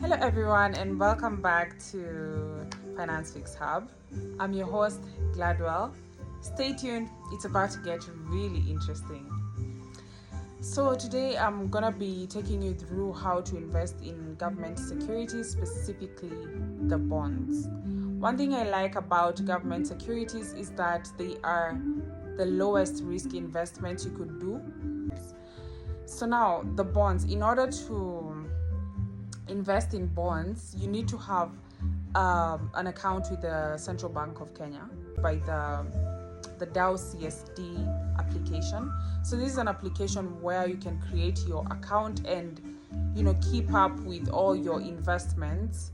Hello everyone and welcome back to Finance Fix Hub. I'm your host Gladwell. Stay tuned, it's about to get really interesting. So today I'm gonna be taking you through how to invest in government securities, specifically the bonds. One thing I like about government securities is that they are the lowest risk investment you could do. So now the bonds, in order to invest in bonds, you need to have an account with the Central Bank of Kenya by the DAO CSD application. So this is an application where you can create your account and keep up with all your investments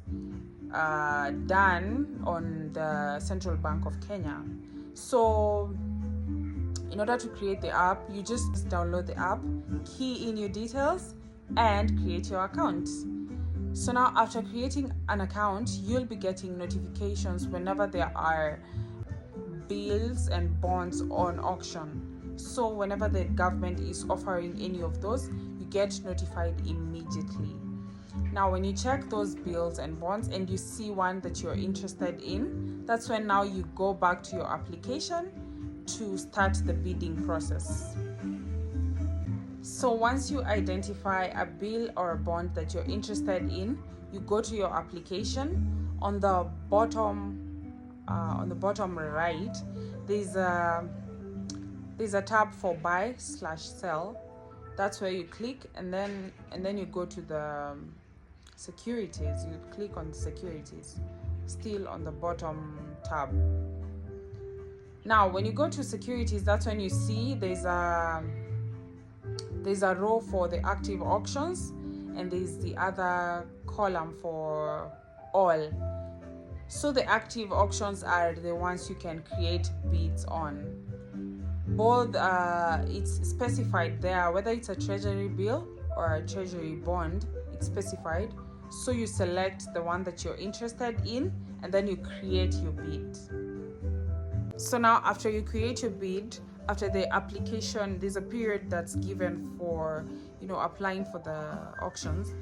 done on the Central Bank of Kenya. So in order to create the app, you just download the app, key in your details, and create your account. So now after creating an account, you'll be getting notifications whenever there are bills and bonds on auction. So whenever the government is offering any of those, you get notified immediately. Now when you check those bills and bonds and you see one that you're interested in, that's when now you go back to your application to start the bidding process. So once you identify a bill or a bond that you're interested in, you go to your application. On the bottom right, there's a tab for buy/sell. That's where you click, and then you go to the securities. You click on the securities, still on the bottom tab. Now when you go to securities, that's when you see there's a row for the active auctions, and there's the other column for all. So the active auctions are the ones you can create bids on. Both it's specified there, whether it's a treasury bill or a treasury bond, it's specified. So you select the one that you're interested in and then you create your bid. So now after you create your bid, after the application, there's a period that's given for applying for the auctions.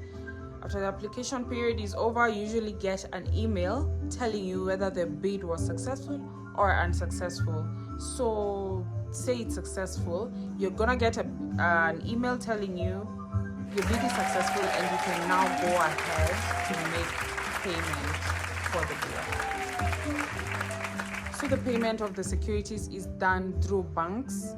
After the application period is over, you usually get an email telling you whether the bid was successful or unsuccessful. So say it's successful, you're gonna get an email telling you your bid is successful and you can now go ahead to make payment for the bill. So the payment of the securities is done through banks.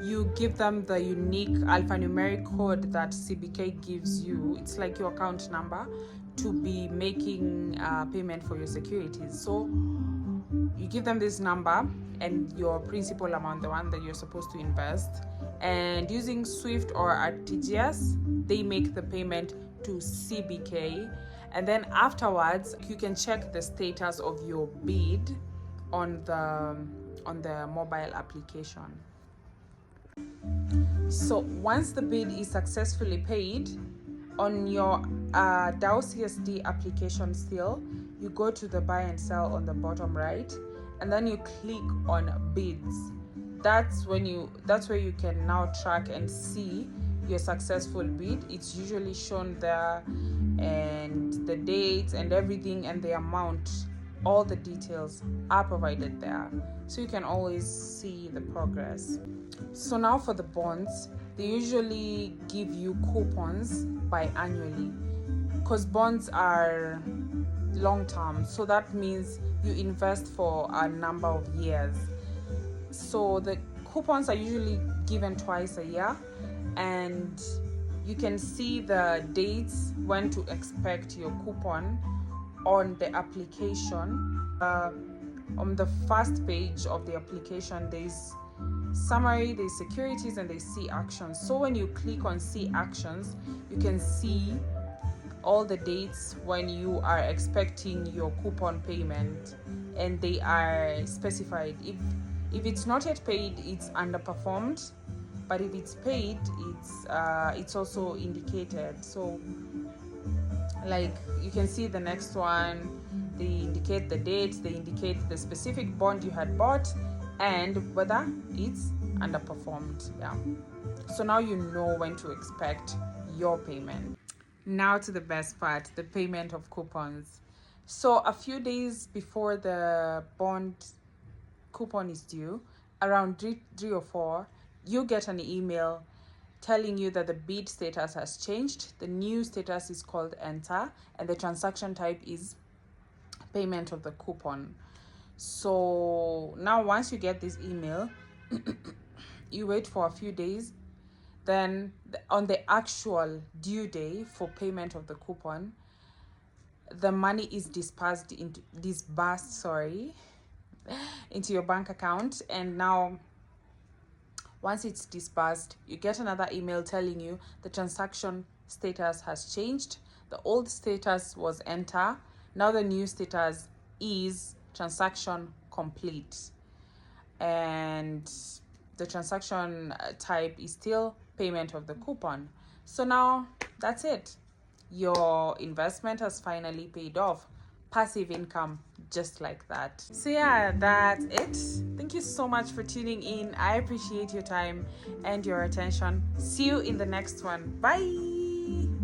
You give them the unique alphanumeric code that CBK gives you. It's like your account number to be making payment for your securities. So you give them this number and your principal amount, the one that you're supposed to invest. And using SWIFT or RTGS, they make the payment to CBK. And then afterwards, you can check the status of your bid on the mobile application. So once the bid is successfully paid, on your DAO CSD application still, you go to the buy and sell on the bottom right, and then you click on bids. That's where you can now track and see your successful bid. It's usually shown there, and the dates and everything and the amount, all the details are provided there, so you can always see the progress. So now for the bonds, they usually give you coupons biannually because bonds are long term, so that means you invest for a number of years. So the coupons are usually given twice a year, and you can see the dates when to expect your coupon on the application. On the first page of the application, there's summary, there's securities, and there's see actions. So when you click on see actions, you can see all the dates when you are expecting your coupon payment, and they are specified. If it's not yet paid, it's underperformed, but if it's paid, it's also indicated. So like you can see the next one, they indicate the dates, they indicate the specific bond you had bought and whether it's underperformed. So now you know when to expect your payment. Now to the best part, the payment of coupons. So a few days before the bond coupon is due, around three or four, you get an email telling you that the bid status has changed. The new status is called enter, and the transaction type is payment of the coupon. So now once you get this email, you wait for a few days. Then on the actual due day for payment of the coupon, the money is disbursed into your bank account. And now once it's disbursed, you get another email telling you the transaction status has changed. The old status was enter. Now the new status is transaction complete. And the transaction type is still payment of the coupon. So now that's it. Your investment has finally paid off. Passive income, just like that. So yeah, that's it. Thank you so much for tuning in. I appreciate your time and your attention. See you in the next one. Bye.